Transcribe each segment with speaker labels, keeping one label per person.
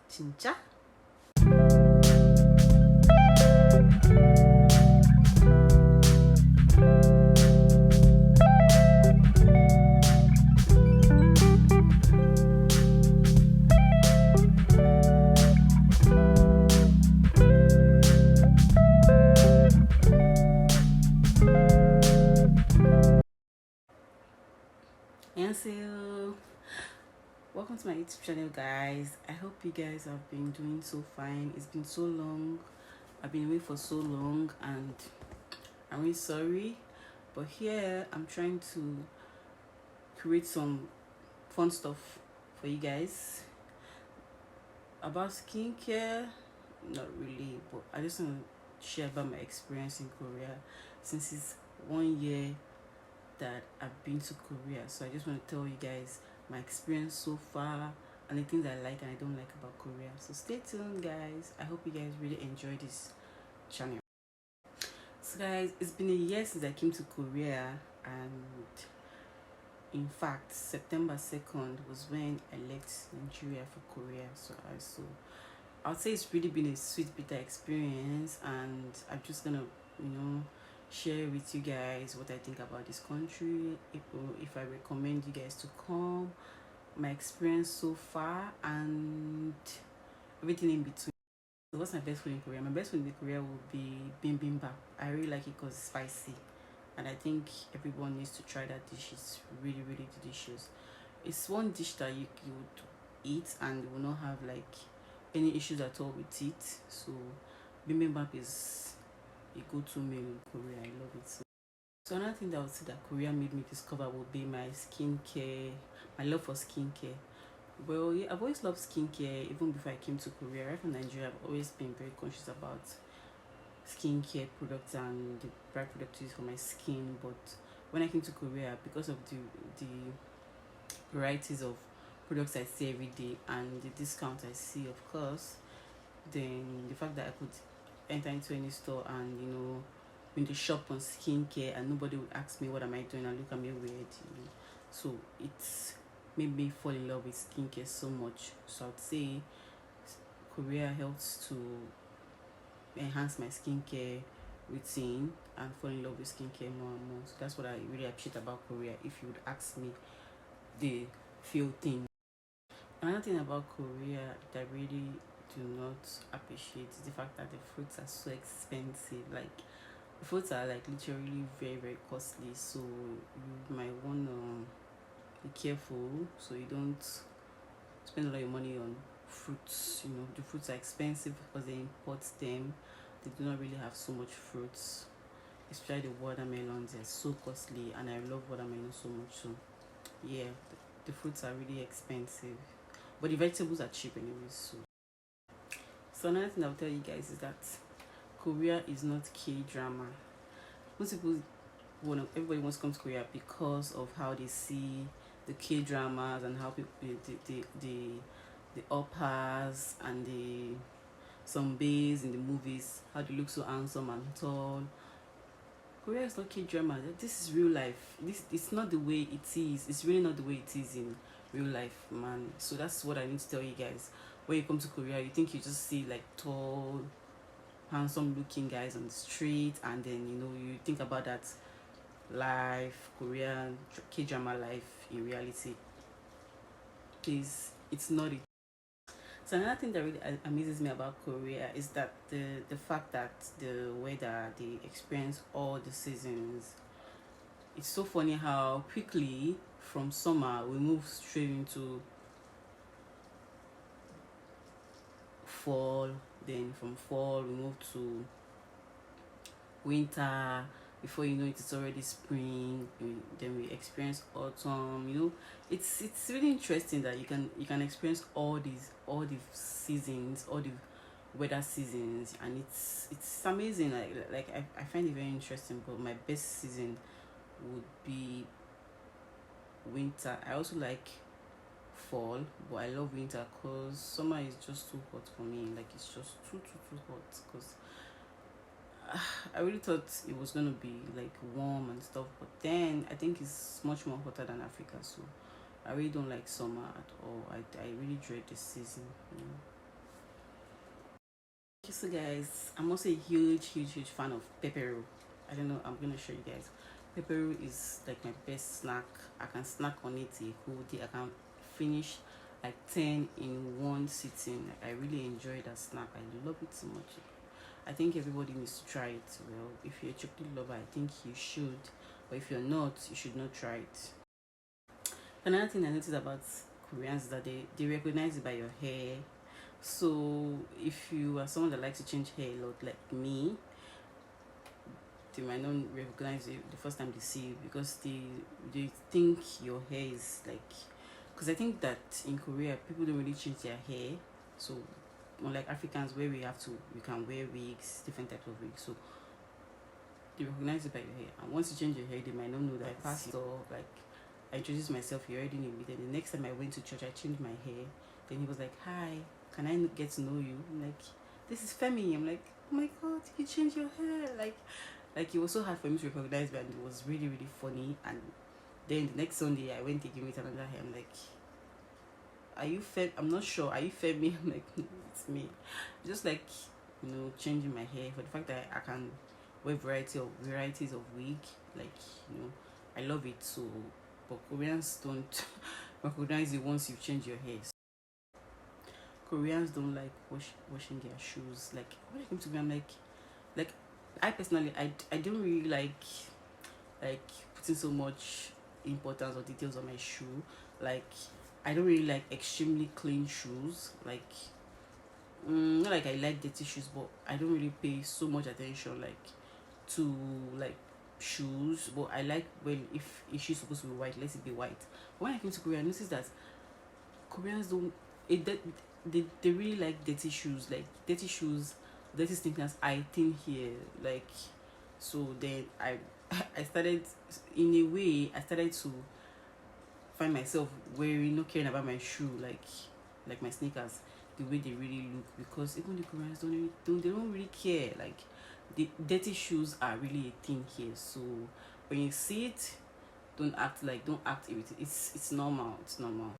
Speaker 1: 진짜? 안녕하세요. Welcome to my YouTube channel, guys. I hope you guys have been doing so fine. It's been so long. I've been away for so long, and I'm really sorry. But here I'm trying to create some fun stuff for you guys about skincare. Not really, but I just want to share about my experience in Korea since it's 1 year that I've been to Korea. So I just want to tell you guys my experience so far and the things I like and I don't like about Korea. So stay tuned, guys. I hope you guys really enjoy this channel. So guys, it's been a year since I came to Korea, and in fact September 2nd was when I left Nigeria for Korea. I would say it's really been a sweet bitter experience, and I'm just gonna share with you guys what I think about this country, if I recommend you guys to come, my experience so far, and everything in between. So what's my best food in Korea? My best food in Korea would be bibimbap. I really like it because it's spicy, and I think everyone needs to try that dish. It's really really delicious. It's one dish that you would eat and you will not have like any issues at all with it. So bibimbap is a go-to meal in Korea. I love it so another thing that I would say that Korea made me discover would be my skincare, my love for skincare. Well, yeah, I've always loved skincare even before I came to Korea. Right from Nigeria, I've always been very conscious about skincare products and the right product to use for my skin. But when I came to Korea, because of the varieties of products I see every day and the discount I see, of course, then the fact that I could enter into any store and in the shop on skincare and nobody would ask me what am I doing and look at me weird. So it's made me fall in love with skincare so much. So I'd say Korea helps to enhance my skincare routine and fall in love with skincare more and more. So that's what I really appreciate about Korea, if you would ask me the few things. Another thing about Korea that I really do not appreciate is the fact that the fruits are so expensive. Like the fruits are like literally very very costly. So you might wanna be careful so you don't spend a lot of money on fruits. The fruits are expensive because they import them. They do not really have so much fruits. Especially the watermelons, they're so costly, and I love watermelon so much. So yeah, the fruits are really expensive, but the vegetables are cheap anyways. So another thing I'll tell you guys is that Korea is not K-drama. Most people everybody wants to come to Korea because of how they see the K-dramas and how people the uppers and the zombies in the movies, how they look so handsome and tall. Korea is not K-drama. This is real life. It's not the way it is. It's really not the way it is in real life, man. So that's what I need to tell you guys. When you come to Korea, you think you just see like tall, handsome looking guys on the street, and then you think about that life, Korean K-drama life in reality. Please, it's not it. So another thing that really amazes me about Korea is that the fact that the weather, they experience all the seasons. It's so funny how quickly from summer we move straight into fall, then from fall we move to winter. Before you know it, it's already spring. Then we experience autumn. It's really interesting that you can experience all the seasons, all the weather seasons, and it's amazing. I find it very interesting. But my best season would be winter. I also like fall, but I love winter because summer is just too hot for me. Like it's just too hot. Because I really thought it was gonna be like warm and stuff, but then I think it's much more hotter than Africa. So I really don't like summer at all. I really dread this season. So guys, I'm also a huge fan of pepero. I don't know, I'm gonna show you guys. Pepero is like my best snack. I can snack on it a whole day. I can finish like 10 in one sitting. Like, I really enjoy that snack. I love it so much. I think everybody needs to try it. Well, if you're a chocolate lover, I think you should, but if you're not, you should not try it. Another thing I noticed about Koreans is that they recognize it by your hair. So if you are someone that likes to change hair a lot like me, they might not recognize you the first time they see you, because they think your hair is like, because I think that in Korea people don't really change their hair. So unlike Africans where we can wear wigs, different types of wigs, so they recognize it by your hair. And once you change your hair, they might not know that I passed, or like I introduced myself, you already knew me. Then the next time I went to church, I changed my hair. Then he was like, "Hi, can I get to know you?" I'm like, "This is Femi." I'm like, "Oh my god, you changed your hair!" Like it was so hard for me to recognize me, and it was really funny. And then the next Sunday, I went to give it another hair. I'm like, "Are you Femi?" I'm not sure. "Are you Femi?" I'm like, "No, it's me." Just like, changing my hair, for the fact that I can wear varieties of wig. Like, I love it so. But Koreans don't recognize it once you change your hair. Koreans don't like washing their shoes. Like when it comes to me, I'm like I personally, I don't really like putting so much importance or details on my shoe. Like I don't really like extremely clean shoes. Like not like I like dirty shoes, but I don't really pay so much attention like to like shoes. But I like, when if she's supposed to be white, let it be white. But when I came to Korea, I noticed that Koreans don't it that they really like dirty shoes, dirty sneakers. I think here, like, so then I started, in a way I started to find myself wearing, not caring about my shoe, like my sneakers, the way they really look, because even the Koreans don't really care. Like the dirty shoes are really a thing here. So when you see it, don't act irritated. It's normal. It's normal.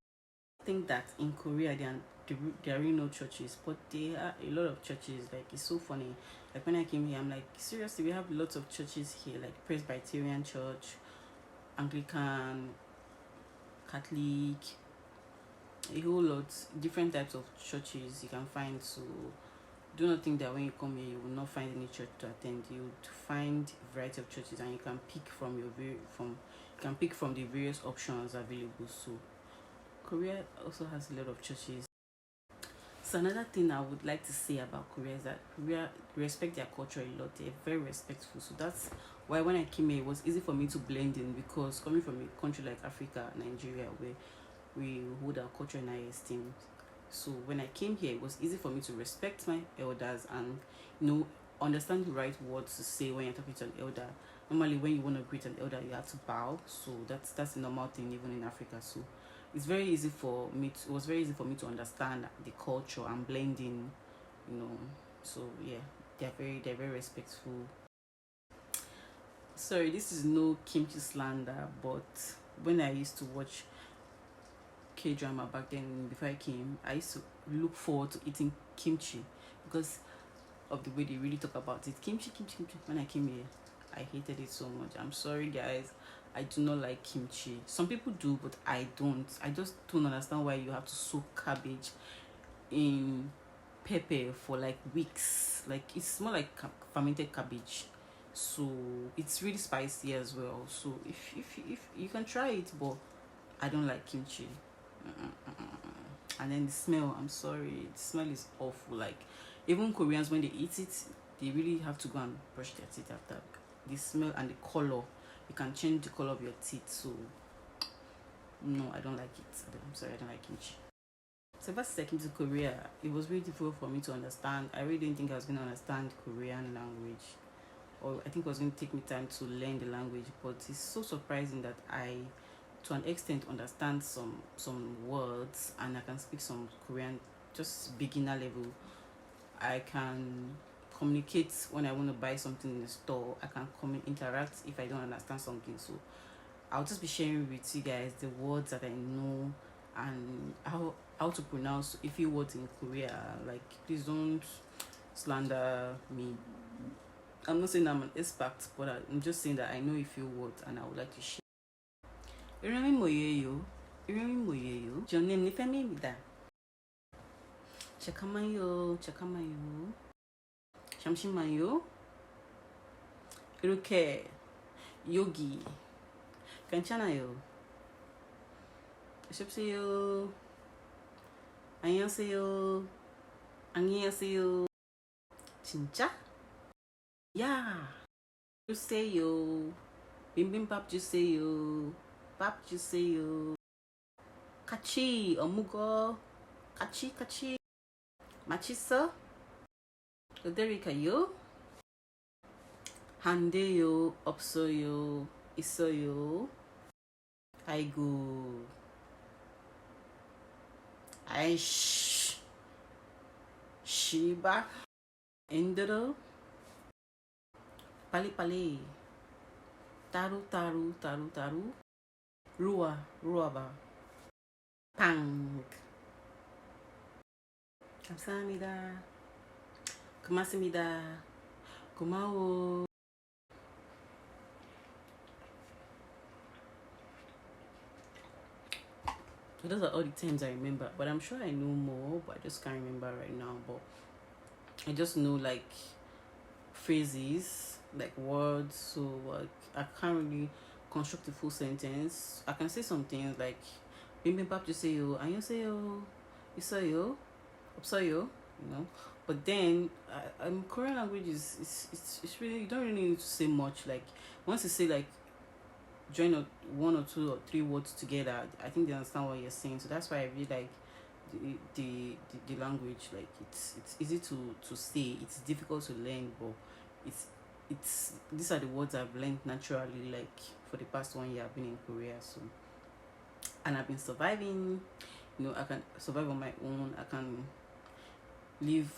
Speaker 1: I think that in Korea there are really no churches, but there are a lot of churches. Like it's so funny. Like when I came here, I'm like, seriously, we have lots of churches here, like Presbyterian Church, Anglican, Catholic, a whole lot, different types of churches you can find. So do not think that when you come here you will not find any church to attend. You would find a variety of churches, and you can pick from the various options available. So Korea also has a lot of churches. So another thing I would like to say about Korea is that Korea respect their culture a lot. They're very respectful. So that's why when I came here, it was easy for me to blend in, because coming from a country like Africa, Nigeria, where we hold our culture in high esteem. So when I came here, it was easy for me to respect my elders and understand the right words to say when you're talking to an elder. Normally, when you want to greet an elder, you have to bow. So that's a normal thing even in Africa. So it's very easy for me. It was very easy for me to understand the culture and blending. So yeah, they're very respectful. Sorry, this is no kimchi slander, but when I used to watch K-drama back then, before I came, I used to look forward to eating kimchi because of the way they really talk about it. Kimchi. When I came here, I hated it so much. I'm sorry, guys. I do not like kimchi. Some people do, but I don't. I just don't understand why you have to soak cabbage in pepper for like weeks. Like it's more like fermented cabbage, so it's really spicy as well. So if you can try it, but I don't like kimchi. And then the smell, I'm sorry, the smell is awful. Like even Koreans, when they eat it, they really have to go and brush their teeth after. The smell and the color, you can change the color of your teeth. So no, I don't like it. I'm sorry, I don't like kimchi. So ever since I came to Korea, it was really difficult for me to understand. I really didn't think I was going to understand Korean language, or I think it was going to take me time to learn the language. But it's so surprising that I, to an extent, understand some words, and I can speak some Korean, just beginner level. I can communicate when I want to buy something in the store. I can interact if I don't understand something. So I'll just be sharing with you guys the words that I know, and how to pronounce a few words in Korea. Like please don't slander me. I'm not saying I'm an expert, but I'm just saying that I know a few words and I would like to share. Iremi Moyeyo. Iremi Moyeyo. Your name Nifemi Mida. Chakamayo. Chakamayo. Shamshimayo. Iruke. Yogi. Kanchanayo. Shopseyo. Annyeonghaseyo. Annyeonghaseyo. Chincha. Yeah. Juseyo. Bibimbap Juseyo. Pap Juseyo. Kachi. Omugo. Kachi kachi. Machisa. Oderikayo. Handeyo. Opsoyo. Isoyo. Aigu. Aish. Shiba. Indoro. Pali pali. Taru taru taru taru. Rua ruaba. Pang. Kamsahamnida. Kumasimida. Kumawo. So those are all the terms I remember, but I'm sure I know more, but I just can't remember right now. But I just know like phrases, like words, so like I can't really construct a full sentence. I can say some things like bibimbap juseyo, annyeonghaseyo, isoyo, opsoyo, But then Korean language it's really, you don't really need to say much. Like once you say like join one or two or three words together, I think they understand what you're saying. So that's why I really like the language. Like it's easy to say, it's difficult to learn, but it's these are the words I've learned naturally, like for the past 1 year I've been in Korea. So, and I've been surviving. I can survive on my own. I can live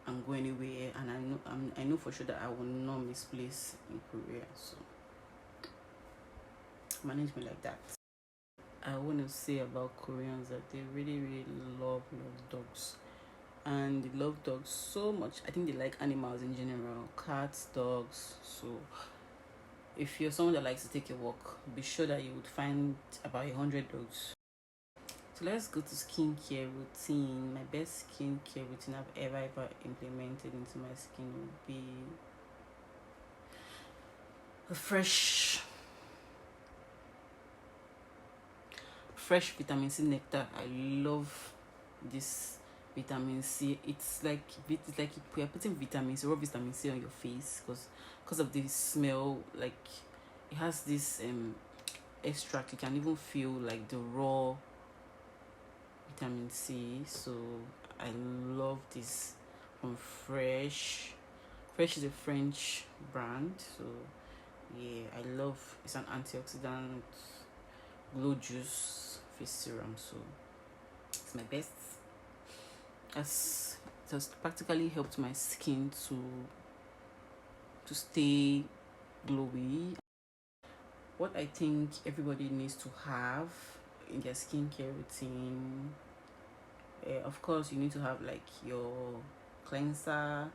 Speaker 1: and go anywhere, and I know for sure that I will not misplace in Korea. So manage me like that. I want to say about Koreans that they really really love dogs, and they love dogs so much. I think they like animals in general, cats, dogs. So if you're someone that likes to take a walk, be sure that you would find about 100 dogs. So let's go to skincare routine. My best skincare routine I've ever implemented into my skin would be a fresh vitamin C nectar. I love this vitamin C. It's like you're putting vitamin C, raw vitamin C on your face, because of the smell. Like it has this extract. You can even feel like the raw vitamin C. So I love this from Fresh. Fresh is a French brand. So yeah, I love, it's an antioxidant glow juice face serum. So it's my best. As it has practically helped my skin to stay glowy. What I think everybody needs to have in their skincare routine, of course you need to have like your cleanser,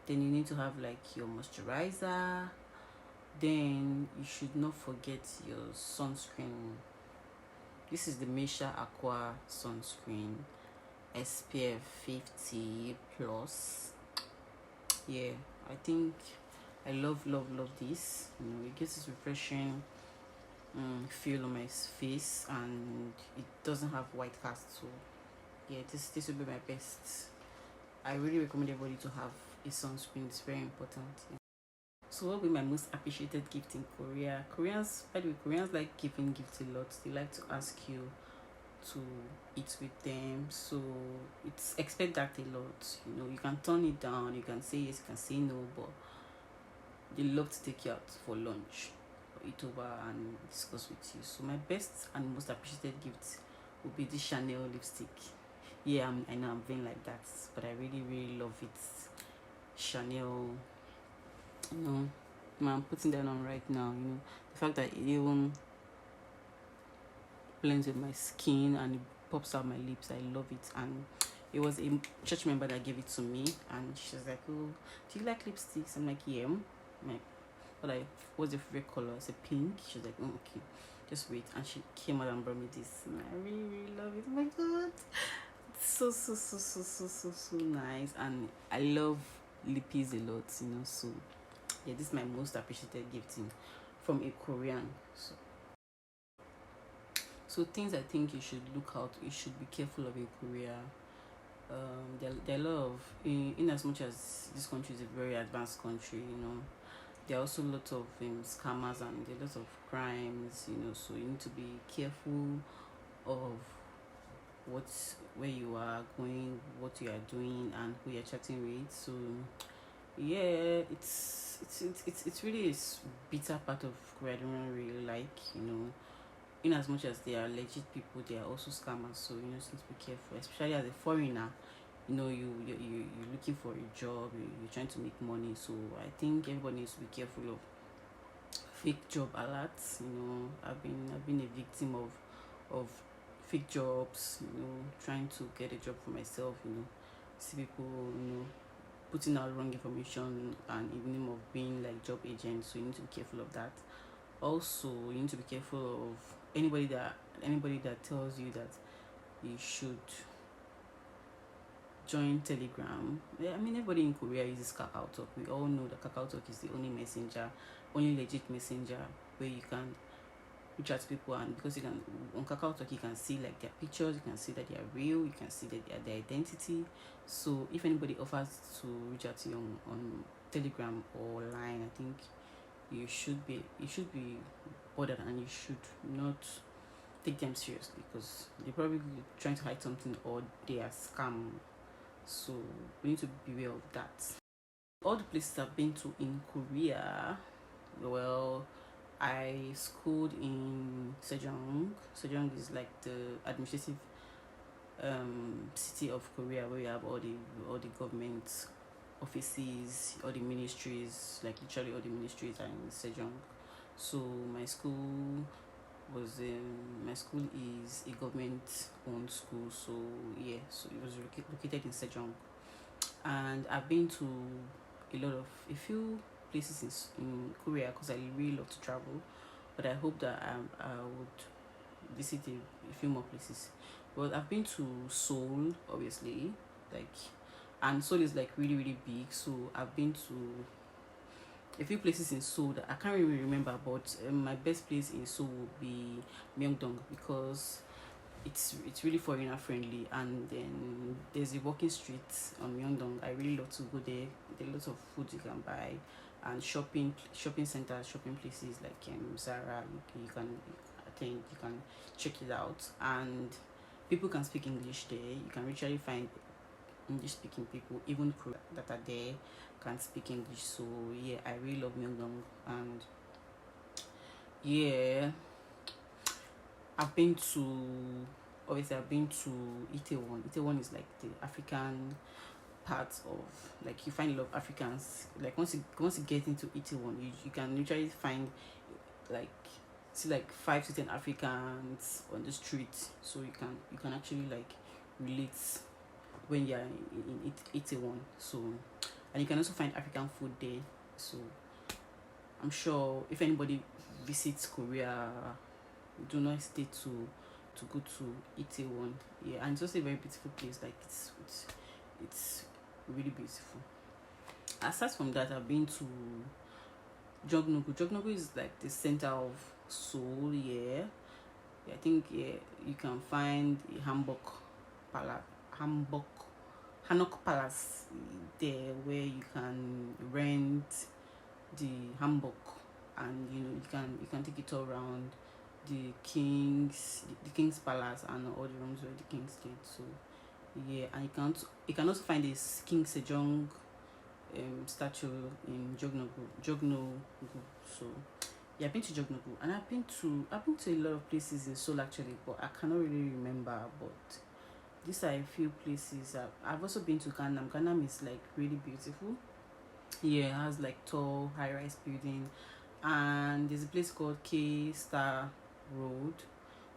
Speaker 1: then you need to have like your moisturizer, then you should not forget your sunscreen. This is the Misha Aqua sunscreen, SPF 50 plus. Yeah, I think I love this. It gives this refreshing feel on my face, and it doesn't have white cast. So yeah, this will be my best. I really recommend everybody to have a sunscreen. It's very important. Yeah. So what will be my most appreciated gift in Korea? Koreans like giving gifts a lot. They like to ask you to eat with them, so it's expect that a lot. You can turn it down, you can say yes, you can say no, but they love to take you out for lunch or eat over and discuss with you. So my best and most appreciated gift would be this Chanel lipstick. Yeah, I know I'm being like that, but I really really love it. Chanel, I'm putting that on right now. The fact that it even blends with my skin and it pops out my lips, I love it. And It was a church member that gave it to me, and she was like, "Oh, do you like lipsticks?" I'm like, "Yeah." I'm like, what's your favorite color? I said pink. She's like, "Oh, okay, just wait." And she came out and brought me this. And I really, really love it. Oh my god, it's so nice. And I love lippies a lot, So yeah, this is my most appreciated gifting from a Korean. So things I think you should look out. You should be careful of in Korea. There are a lot of in as much as this country is a very advanced country, there are also lots of scammers and there are lots of crimes, so you need to be careful of where you are going, what you are doing, and who you're chatting with. So yeah, it's really a bitter part of Korea I don't really like, in as much as they are legit people, they are also scammers. So you just need to be careful, especially as a foreigner. You're looking for a job, you're trying to make money. So I think everybody needs to be careful of fake job alerts. I've been a victim of fake jobs, trying to get a job for myself, see people, putting out wrong information and in the name of being like job agents. So you need to be careful of that. Also, you need to be careful of anybody that tells you that you should join Telegram. Yeah, I mean, everybody in Korea uses KakaoTalk. We all know that KakaoTalk is the only legit messenger where you can reach out to people, and because you can on KakaoTalk you can see like their pictures, you can see that they are real, you can see that they are their identity. So if anybody offers to reach out to you on Telegram or Line, I think you should be bothered, and you should not take them seriously, because they're probably trying to hide something or they are scam. So we need to beware of that. All the places I've been to in Korea, well, I schooled in Sejong. Sejong is like the administrative city of Korea, where you have all the government offices, all the ministries, like literally all the ministries are in Sejong. So my school is a government owned school. So yeah, so it was located in Sejong, and I've been to a few places in Korea, because I really love to travel. But I hope that I would visit a few more places. Well, I've been to Seoul, obviously, and Seoul is like really really big. So I've been to a few places in Seoul that I can't really remember, but my best place in Seoul would be Myeongdong, because it's really foreigner friendly, and then there's a walking street on Myeongdong. I really love to go there. There are lots of food you can buy, and shopping centers, shopping places like Zara. You can attend, you can check it out, and people can speak English there. You can literally find English speaking people, even that are there can speak English. So yeah, I really love Myeongdong. And yeah, I've been to I've been to Itaewon. Itaewon is like the African part of, like, you find a lot of Africans. Like once you get into Itaewon, you can literally find like see like 5 to 10 Africans on the street. So you can actually like relate when you're in Itaewon. So, and you can also find African food there. So I'm sure if anybody visits Korea, do not hesitate to go to Itaewon. Yeah, and it's also a very beautiful place. Like it's really beautiful. Aside from that, I've been to Jognogu. Jognogu is like the center of Seoul. Yeah, I think you can find a Hamburg Hanok Palace there, where you can rent the Hamburg, and you can take it all around the king's palace and all the rooms where the king stayed. So yeah, and you can also find this King Sejong statue in Jognogu. So yeah, I've been to Jognogu, and I've been to a lot of places in Seoul actually, but I cannot really remember. But these are a few places. I've also been to Gangnam. Gangnam is like really beautiful. Yeah, it has like tall high-rise building, and there's a place called K Star Road,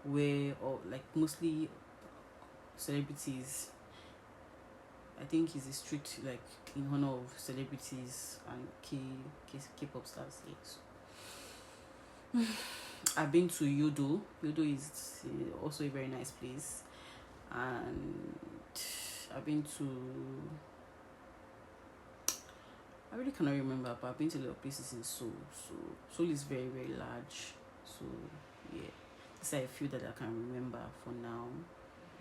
Speaker 1: where or like mostly celebrities I think it's a street like in honor of celebrities and K-pop stars. Yes. I've been to Yodo. Yodo is also a very nice place, and I've been to. I really cannot remember, but I've been to a lot of places in Seoul. So Seoul is very very large. So yeah, these are a few that I can remember for now.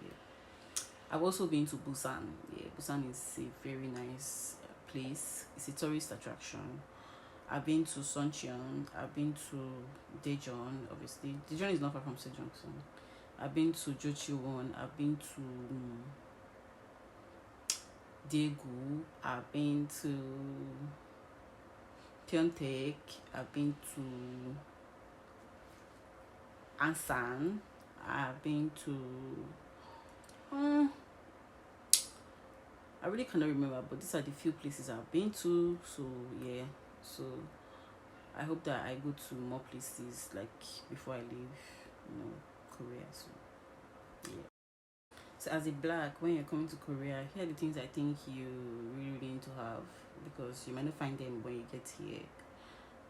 Speaker 1: Yeah, I've also been to Busan. Yeah, Busan is a very nice place. It's a tourist attraction. I've been to Suncheon. I've been to Daejeon. Obviously, Daejeon is not far from Sejong. So I've been to Jochiwon. I've been to Daegu. I've been to Pyeongtaek. I've been to Ansan. I've been to. I really cannot remember, but these are the few places I've been to. So yeah, so I hope that I go to more places like before I leave, Korea. So yeah. So as a black, when you're coming to Korea, here are the things I think you really need to have, because you might not find them when you get here.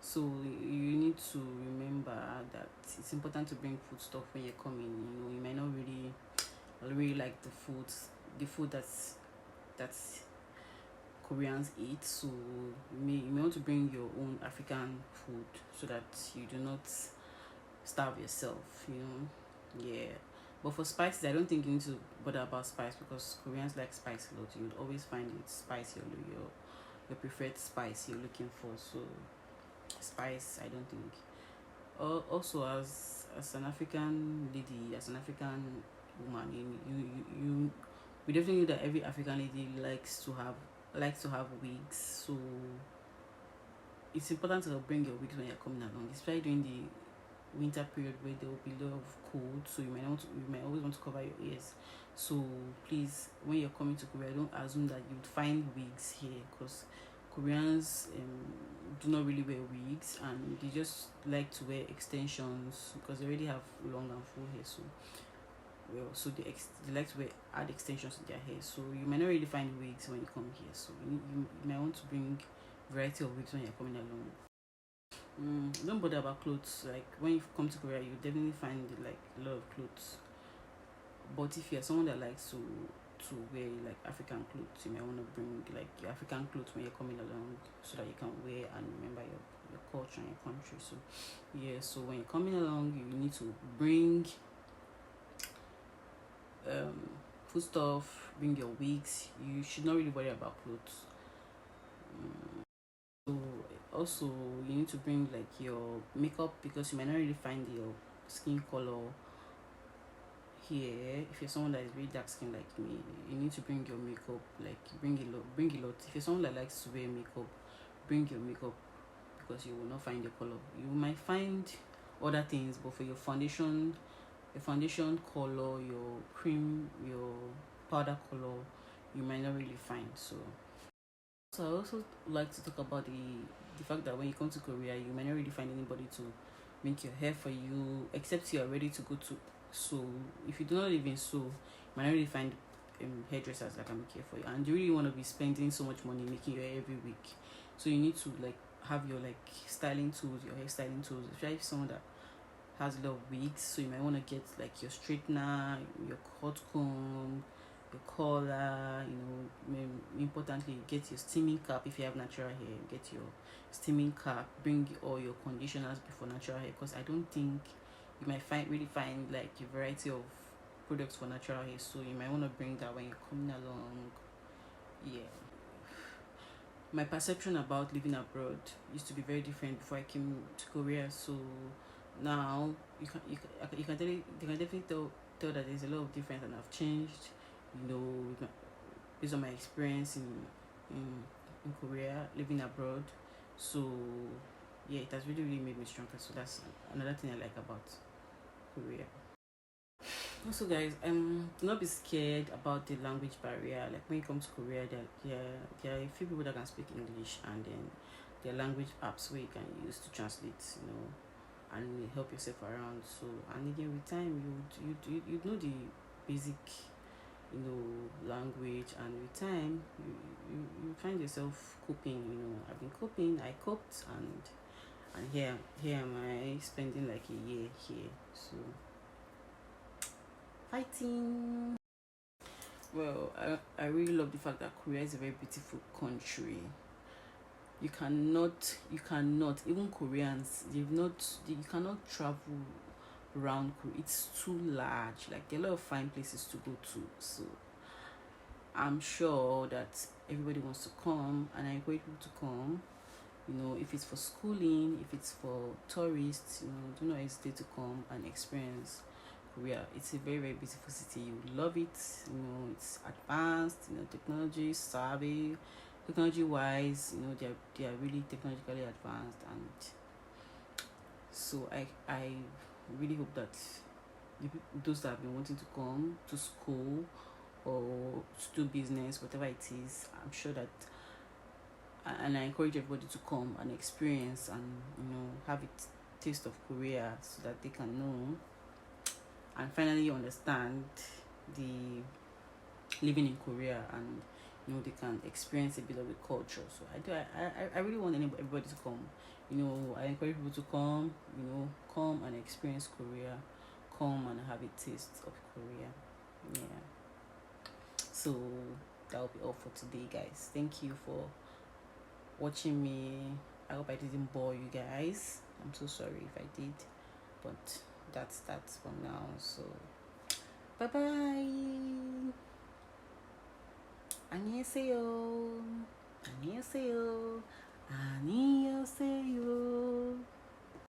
Speaker 1: So you need to remember that it's important to bring food stuff when you're coming. You might not really like the food that's Koreans eat. So you may want to bring your own African food so that you do not starve yourself. Yeah. But for spices, I don't think you need to bother about spice, because Koreans like spice a lot. You would always find it spice your preferred spice you're looking for. So spice, I don't think. Also, as an African lady, as an African woman, you we definitely know that every African lady likes to have wigs. So it's important to bring your wigs when you're coming along, especially during the winter period where there will be a lot of cold. So you might always want to cover your ears. So please, when you're coming to Korea, don't assume that you'd find wigs here, because Koreans do not really wear wigs, and they just like to wear extensions because they already have long and full hair. So they like to add extensions to their hair. So you might not really find wigs when you come here. So you might want to bring variety of wigs when you're coming along. Don't bother about clothes. Like when you come to Korea, you definitely find like a lot of clothes. But if you're someone that likes to wear like African clothes, you might want to bring like your African clothes when you're coming along, so that you can wear and remember your culture and your country. So yeah, so when you're coming along, you need to bring food stuff, bring your wigs. You should not really worry about clothes. So also you need to bring like your makeup, because you might not really find your skin color here. If you're someone that is really dark skin like me, you need to bring your makeup. Like bring a lot. If you're someone that likes to wear makeup, bring your makeup, because you will not find your color. You might find other things, but for your foundation color, your cream, your powder color, you might not really find. So I also like to talk about the fact that when you come to Korea, you might not really find anybody to make your hair for you, except you are ready to go to Seoul. If you do not live in Seoul, you might not really find hairdressers that can make hair for you, and you really want to be spending so much money making your hair every week. So you need to like have your like styling tools, your hair styling tools. If you're someone that has a lot of wigs, so you might want to get like your straightener, your hot comb, your collar. Importantly, get your steaming cap. If you have natural hair, get your steaming cap. Bring all your conditioners before natural hair, because I don't think you might really find like a variety of products for natural hair. So you might want to bring that when you're coming along. Yeah. My perception about living abroad used to be very different before I came to Korea. So now you can definitely tell that there's a lot of difference, and I've changed. Based on my experience in Korea, living abroad. So yeah, it has really made me stronger. So that's another thing I like about Korea. Also, guys, do not be scared about the language barrier. Like when you come to Korea, there are a few people that can speak English, and then there are language apps where you can use to translate, and help yourself around. So, and again, with time, you know the basic language, and with time you find yourself coping. I've been coping, I coped, and here am I spending like a year here, so fighting. Well, I really love the fact that Korea is a very beautiful country. You cannot even Koreans, you cannot travel around Korea. It's too large. Like, there are a lot of fine places to go to. So I'm sure that everybody wants to come, and I encourage people to come. If it's for schooling, if it's for tourists, do not hesitate to come and experience Korea. It's a very, very beautiful city. You love it. It's advanced. Technology wise. They are really technologically advanced, and so I really hope that those that have been wanting to come to school or to do business, whatever it is, I'm sure that, and I encourage everybody to come and experience and have a taste of Korea, so that they can know and finally understand the living in Korea, and they can experience a bit of the culture. So I really want everybody to come. I encourage people to come. Come and experience Korea. Come and have a taste of Korea. Yeah. So that will be all for today, guys. Thank you for watching me. I hope I didn't bore you guys. I'm so sorry if I did, but that's for now. So bye bye. 안녕하세요. 안녕하세요. 안녕하세요.